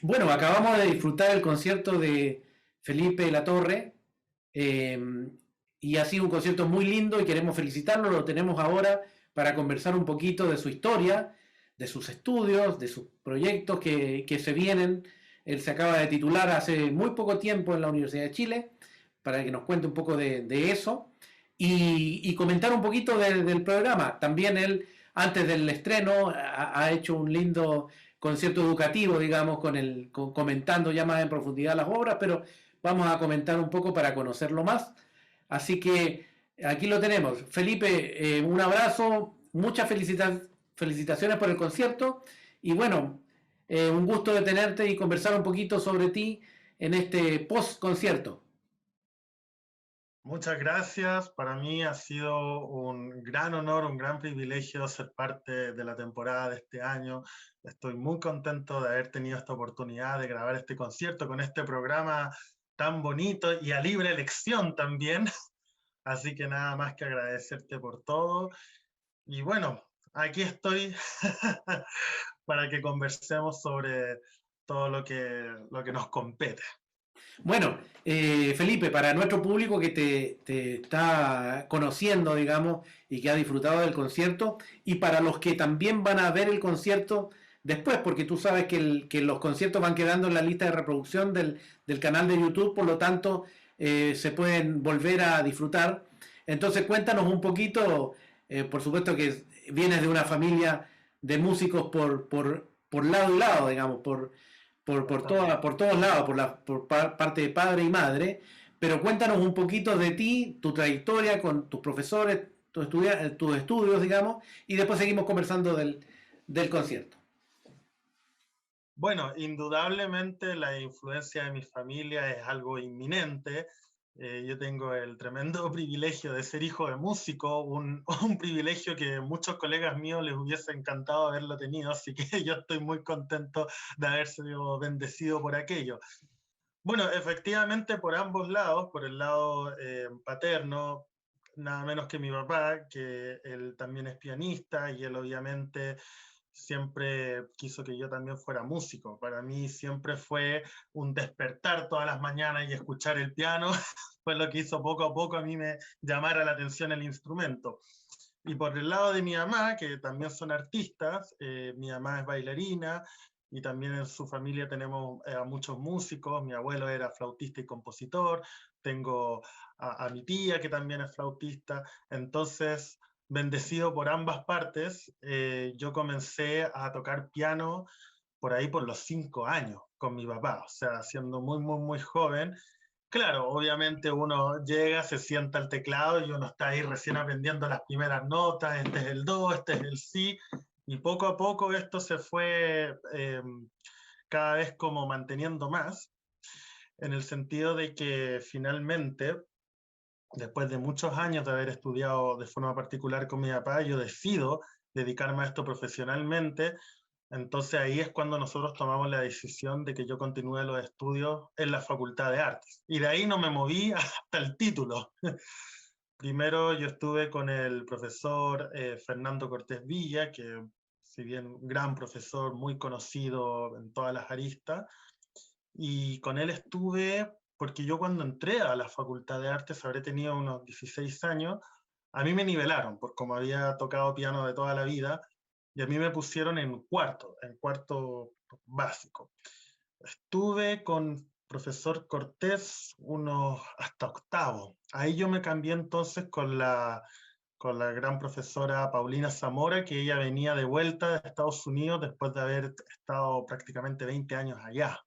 Bueno, acabamos de disfrutar el concierto de Felipe Latorre eh, y ha sido un concierto muy lindo y queremos felicitarlo. Lo tenemos ahora para conversar un poquito de su historia, de sus estudios, de sus proyectos que se vienen. Él se acaba de titular hace muy poco tiempo en la Universidad de Chile para que nos cuente un poco de eso y comentar un poquito del programa. También él, antes del estreno, ha hecho un lindo concierto educativo, digamos, comentando ya más en profundidad las obras, pero vamos a comentar un poco para conocerlo más. Así que aquí lo tenemos. Felipe, un abrazo, muchas felicitaciones por el concierto y bueno, un gusto de tenerte y conversar un poquito sobre ti en este post-concierto. Muchas gracias. Para mí ha sido un gran honor, un gran privilegio ser parte de la temporada de este año. Estoy muy contento de haber tenido esta oportunidad de grabar este concierto con este programa tan bonito y a libre elección también. Así que nada más que agradecerte por todo. Y bueno, aquí estoy para que conversemos sobre todo lo que nos compete. Bueno, Felipe, para nuestro público que te está conociendo, digamos, y que ha disfrutado del concierto, y para los que también van a ver el concierto después, porque tú sabes que los conciertos van quedando en la lista de reproducción del canal de YouTube, por lo tanto, se pueden volver a disfrutar. Entonces, cuéntanos un poquito, por supuesto que vienes de una familia de músicos por lado y lado, digamos, por todos lados, parte de padre y madre, pero cuéntanos un poquito de ti, tu trayectoria con tus profesores, tus estudios, digamos, y después seguimos conversando del concierto. Bueno, indudablemente la influencia de mi familia es algo inminente. Yo tengo el tremendo privilegio de ser hijo de músico, un privilegio que muchos colegas míos les hubiese encantado haberlo tenido, así que yo estoy muy contento de haber sido bendecido por aquello. Bueno, efectivamente por ambos lados, por el lado paterno, nada menos que mi papá, que él también es pianista y él obviamente siempre quiso que yo también fuera músico. Para mí siempre fue un despertar todas las mañanas y escuchar el piano, fue lo que hizo poco a poco a mí me llamara la atención el instrumento. Y por el lado de mi mamá, que también son artistas, mi mamá es bailarina y también en su familia tenemos muchos músicos, mi abuelo era flautista y compositor, tengo a mi tía que también es flautista, entonces bendecido por ambas partes, yo comencé a tocar piano por ahí por los 5 años con mi papá, o sea, siendo muy, muy, muy joven. Claro, obviamente uno llega, se sienta al teclado y uno está ahí recién aprendiendo las primeras notas, este es el do, este es el si, y poco a poco esto se fue cada vez como manteniendo más, en el sentido de que finalmente, después de muchos años de haber estudiado de forma particular con mi papá, yo decido dedicarme a esto profesionalmente. Entonces ahí es cuando nosotros tomamos la decisión de que yo continúe los estudios en la Facultad de Artes. Y de ahí no me moví hasta el título. Primero yo estuve con el profesor Fernando Cortés Villa, que si bien un gran profesor, muy conocido en todas las aristas, y con él estuve porque yo cuando entré a la Facultad de Artes, habré tenido unos 16 años, a mí me nivelaron, por como había tocado piano de toda la vida, y a mí me pusieron en cuarto básico. Estuve con profesor Cortés unos hasta octavo. Ahí yo me cambié entonces con la gran profesora Paulina Zamora, que ella venía de vuelta de Estados Unidos después de haber estado prácticamente 20 años allá.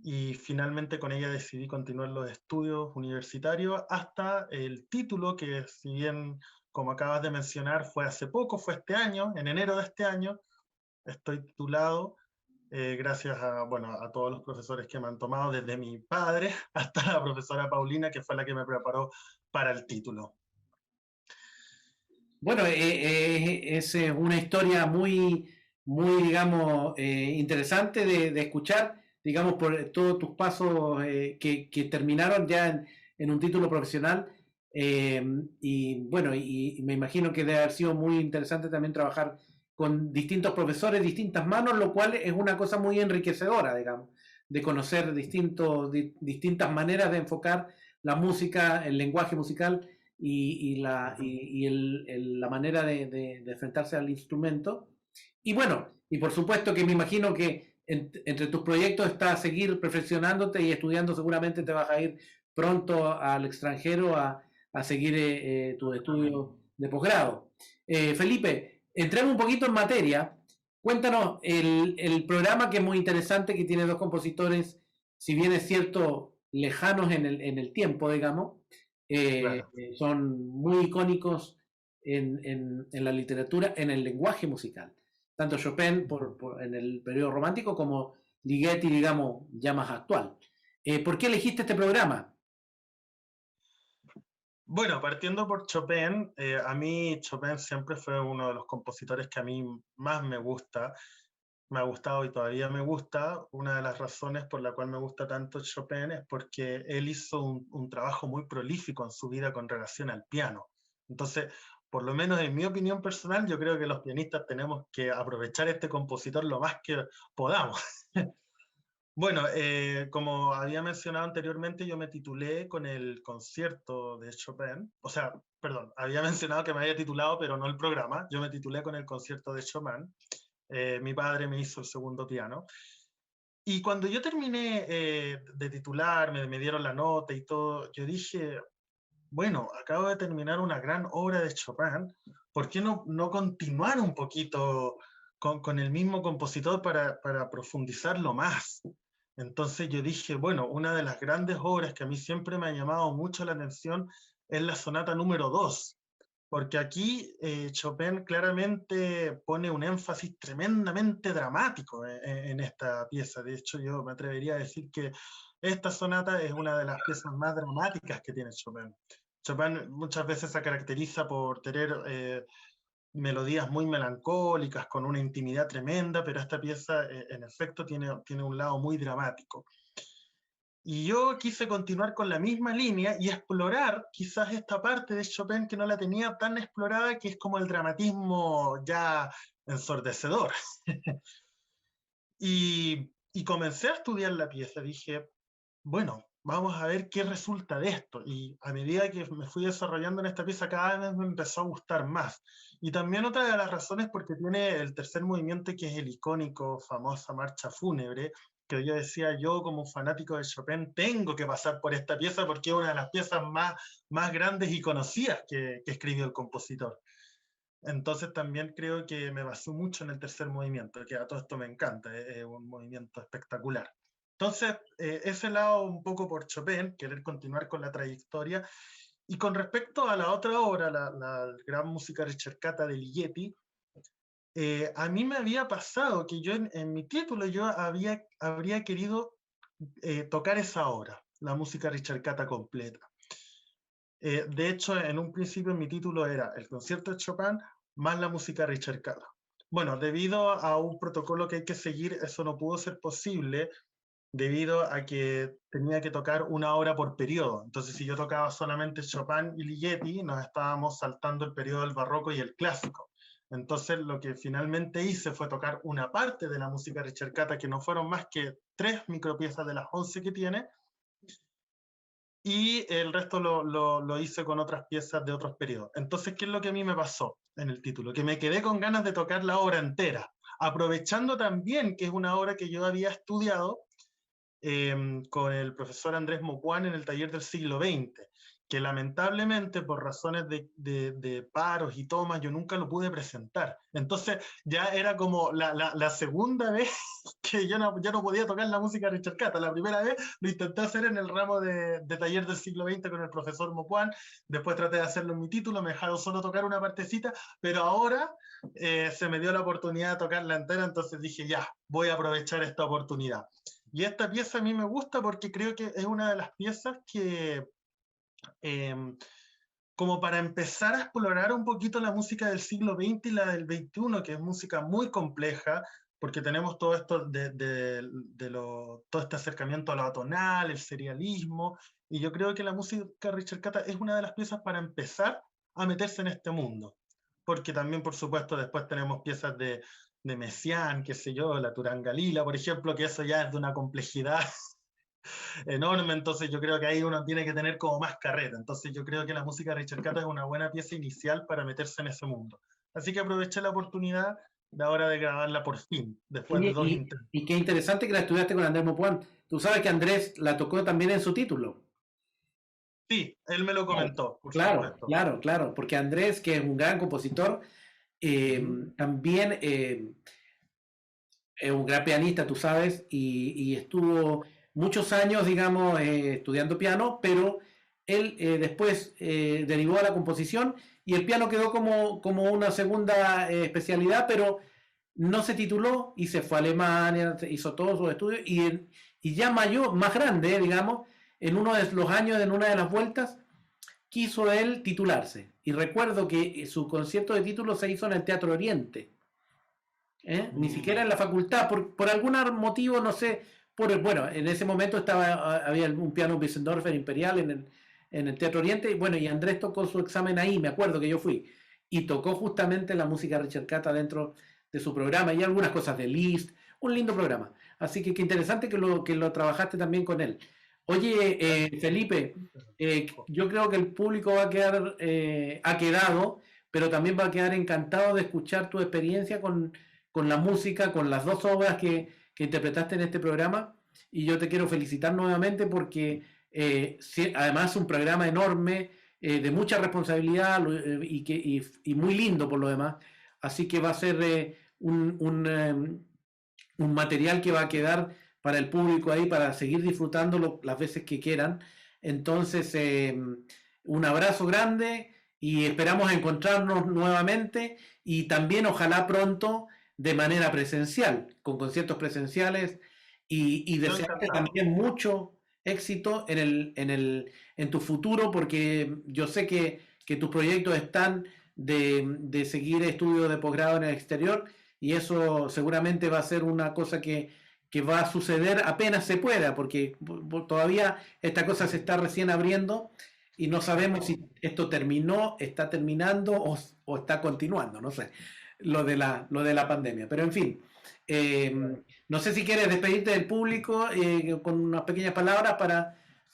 Y finalmente con ella decidí continuar los estudios universitarios hasta el título, que si bien, como acabas de mencionar, fue hace poco, fue este año, en enero de este año, estoy titulado gracias a, bueno, a todos los profesores que me han tomado, desde mi padre hasta la profesora Paulina, que fue la que me preparó para el título. Bueno, es una historia muy digamos, interesante de escuchar, digamos, por todos tus pasos que terminaron ya en un título profesional. Y bueno, y me imagino que debe haber sido muy interesante también trabajar con distintos profesores, distintas manos, lo cual es una cosa muy enriquecedora, digamos, de conocer distintas maneras de enfocar la música, el lenguaje musical la manera de enfrentarse al instrumento. Y bueno, y por supuesto que me imagino que entre tus proyectos está seguir perfeccionándote y estudiando, seguramente te vas a ir pronto al extranjero a seguir tus estudios de posgrado. Felipe, entremos un poquito en materia. Cuéntanos el programa, que es muy interesante, que tiene dos compositores, si bien es cierto, lejanos en el tiempo, digamos, Claro. son muy icónicos en la literatura, en el lenguaje musical. Tanto Chopin en el periodo romántico como Ligeti, digamos, ya más actual. ¿Por qué elegiste este programa? Bueno, partiendo por Chopin, a mí Chopin siempre fue uno de los compositores que a mí más me gusta, me ha gustado y todavía me gusta. Una de las razones por la cual me gusta tanto Chopin es porque él hizo un trabajo muy prolífico en su vida con relación al piano. Entonces, por lo menos en mi opinión personal, yo creo que los pianistas tenemos que aprovechar este compositor lo más que podamos. Bueno, como había mencionado anteriormente, yo me titulé con el concierto de Chopin, o sea, perdón, había mencionado que me había titulado, pero no el programa, yo me titulé con el concierto de Chopin, mi padre me hizo el segundo piano, y cuando yo terminé de titular, me dieron la nota y todo, yo dije, bueno, acabo de terminar una gran obra de Chopin, ¿por qué no continuar un poquito con el mismo compositor para profundizarlo más? Entonces yo dije, bueno, una de las grandes obras que a mí siempre me ha llamado mucho la atención es la sonata número 2, porque aquí Chopin claramente pone un énfasis tremendamente dramático en esta pieza. De hecho, yo me atrevería a decir que esta sonata es una de las piezas más dramáticas que tiene Chopin. Chopin muchas veces se caracteriza por tener melodías muy melancólicas, con una intimidad tremenda, pero esta pieza en efecto tiene un lado muy dramático. Y yo quise continuar con la misma línea y explorar quizás esta parte de Chopin que no la tenía tan explorada, que es como el dramatismo ya ensordecedor. Y comencé a estudiar la pieza, dije, bueno, vamos a ver qué resulta de esto. Y a medida que me fui desarrollando en esta pieza, cada vez me empezó a gustar más. Y también otra de las razones porque tiene el tercer movimiento, que es el icónico, famosa marcha fúnebre, que yo decía, yo como fanático de Chopin tengo que pasar por esta pieza porque es una de las piezas más grandes y conocidas que escribió el compositor. Entonces también creo que me basó mucho en el tercer movimiento, que a todo esto me encanta, es un movimiento espectacular. Entonces, ese lado un poco por Chopin, querer continuar con la trayectoria. Y con respecto a la otra obra, la gran música ricercata de Ligeti, a mí me había pasado que yo en mi título yo habría querido tocar esa obra, la música ricercata completa. De hecho, en un principio mi título era El concierto de Chopin más la música ricercata. Bueno, debido a un protocolo que hay que seguir, eso no pudo ser posible debido a que tenía que tocar una hora por periodo. Entonces, si yo tocaba solamente Chopin y Ligeti, nos estábamos saltando el periodo del barroco y el clásico. Entonces, lo que finalmente hice fue tocar una parte de la música ricercata, que no fueron más que 3 micropiezas de las 11 que tiene, y el resto lo hice con otras piezas de otros periodos. Entonces, ¿qué es lo que a mí me pasó en el título? Que me quedé con ganas de tocar la obra entera, aprovechando también que es una obra que yo había estudiado con el profesor Andrés Mopuán en el taller del siglo XX, que lamentablemente por razones de paros y tomas yo nunca lo pude presentar. Entonces ya era como la segunda vez que yo no podía tocar la música de Richard Cata. La primera vez lo intenté hacer en el ramo de taller del siglo XX con el profesor Mopuán, después traté de hacerlo en mi título, me dejaron solo tocar una partecita, pero ahora se me dio la oportunidad de tocarla entera, entonces dije ya, voy a aprovechar esta oportunidad. Y esta pieza a mí me gusta porque creo que es una de las piezas que, eh, como para empezar a explorar un poquito la música del siglo XX y la del XXI, que es música muy compleja, porque tenemos todo esto todo este acercamiento a lo atonal, el serialismo, y yo creo que la música ricercata es una de las piezas para empezar a meterse en este mundo. porque también, por supuesto, después tenemos piezas de Messiaen, qué sé yo, la Turangalila, por ejemplo, que eso ya es de una complejidad enorme, entonces yo creo que ahí uno tiene que tener como más carrera. Entonces yo creo que la música de Richard Catra es una buena pieza inicial para meterse en ese mundo. Así que aproveché la oportunidad de ahora de grabarla por fin, después Oye, de dos intentos. y qué interesante que la estudiaste con Andrés Mopuán. Tú sabes que Andrés la tocó también en su título. Sí, él me lo Claro, comentó, por claro, supuesto. claro, claro, porque Andrés, que es un gran compositor, también es un gran pianista, tú sabes, y estuvo muchos años, digamos, estudiando piano, pero él después derivó a la composición y el piano quedó como una segunda especialidad, pero no se tituló y se fue a Alemania, hizo todos sus estudios y ya mayor, más grande, digamos, en uno de los años, en una de las vueltas, quiso él titularse. Y recuerdo que su concierto de título se hizo en el Teatro Oriente. Ni siquiera en la facultad, por algún motivo, no sé, bueno, en ese momento había un piano Wissendorfer Imperial en el Teatro Oriente, y bueno, y Andrés tocó su examen ahí, me acuerdo que yo fui, y tocó justamente la música de Richard Catra dentro de su programa, y algunas cosas de Liszt, un lindo programa. Así que qué interesante que lo trabajaste también con él. Oye, Felipe, yo creo que el público ha quedado, pero también va a quedar encantado de escuchar tu experiencia con la música, con las dos obras que interpretaste en este programa. Y yo te quiero felicitar nuevamente porque además es un programa enorme, de mucha responsabilidad y muy lindo por lo demás. Así que va a ser un material que va a quedar para el público ahí para seguir disfrutándolo las veces que quieran. Entonces, un abrazo grande y esperamos encontrarnos nuevamente y también ojalá pronto de manera presencial, con conciertos presenciales y Yo desearte encantado. también mucho éxito en tu futuro porque yo sé que tus proyectos están de seguir estudios de posgrado en el exterior y eso seguramente va a ser una cosa que va a suceder apenas se pueda, porque todavía esta cosa se está recién abriendo y no sabemos si esto terminó, está terminando o está continuando, no sé, lo de la pandemia. Pero en fin, no sé si quieres despedirte del público con unas pequeñas palabras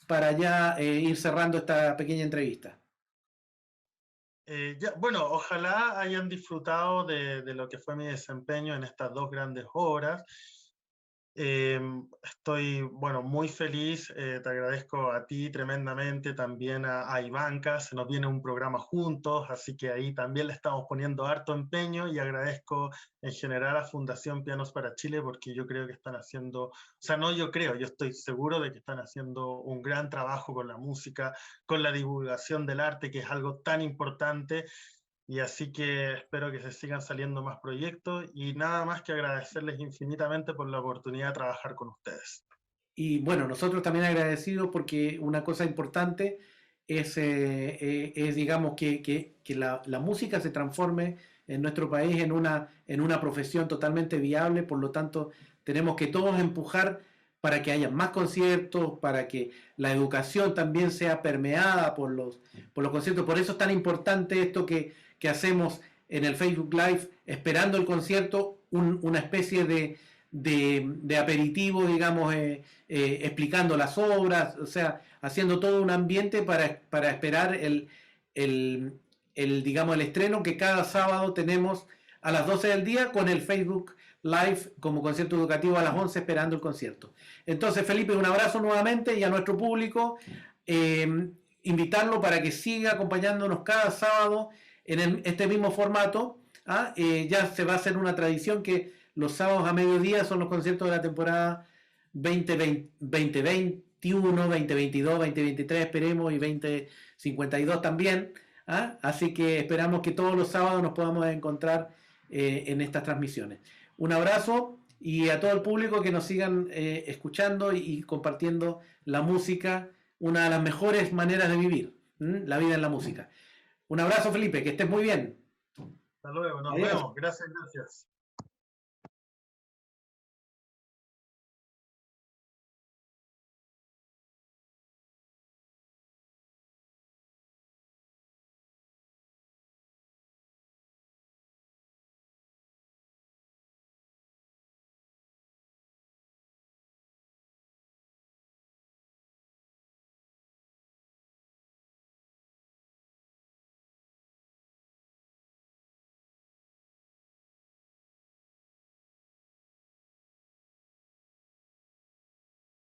para ya ir cerrando esta pequeña entrevista. Bueno, ojalá hayan disfrutado de lo que fue mi desempeño en estas dos grandes obras. Estoy, bueno, muy feliz, te agradezco a ti tremendamente, también a Ivanka, se nos viene un programa juntos, así que ahí también le estamos poniendo harto empeño y agradezco en general a Fundación Pianos para Chile porque yo creo que están haciendo, o sea, no yo creo, yo estoy seguro de que están haciendo un gran trabajo con la música, con la divulgación del arte, que es algo tan importante. Y así que espero que se sigan saliendo más proyectos y nada más que agradecerles infinitamente por la oportunidad de trabajar con ustedes. Y bueno, nosotros también agradecidos porque una cosa importante es digamos, que la música se transforme en nuestro país en una profesión totalmente viable, por lo tanto, tenemos que todos empujar para que haya más conciertos, para que la educación también sea permeada por los conciertos. Por eso es tan importante esto que hacemos en el Facebook Live, esperando el concierto, una especie de aperitivo, digamos, explicando las obras, o sea, haciendo todo un ambiente para esperar digamos, el estreno que cada sábado tenemos a las 12 del día con el Facebook Live como concierto educativo a las 11 esperando el concierto. Entonces, Felipe, un abrazo nuevamente y a nuestro público, invitarlo para que siga acompañándonos cada sábado en este mismo formato. Ya se va a hacer una tradición que los sábados a mediodía son los conciertos de la temporada 2021, 2022, 2023, esperemos, y 2052 también. Así que esperamos que todos los sábados nos podamos encontrar en estas transmisiones. Un abrazo y a todo el público que nos sigan escuchando y compartiendo la música, una de las mejores maneras de vivir, la vida en la música. Un abrazo, Felipe, que estés muy bien. Hasta luego, nos Adiós. vemos. Gracias, gracias.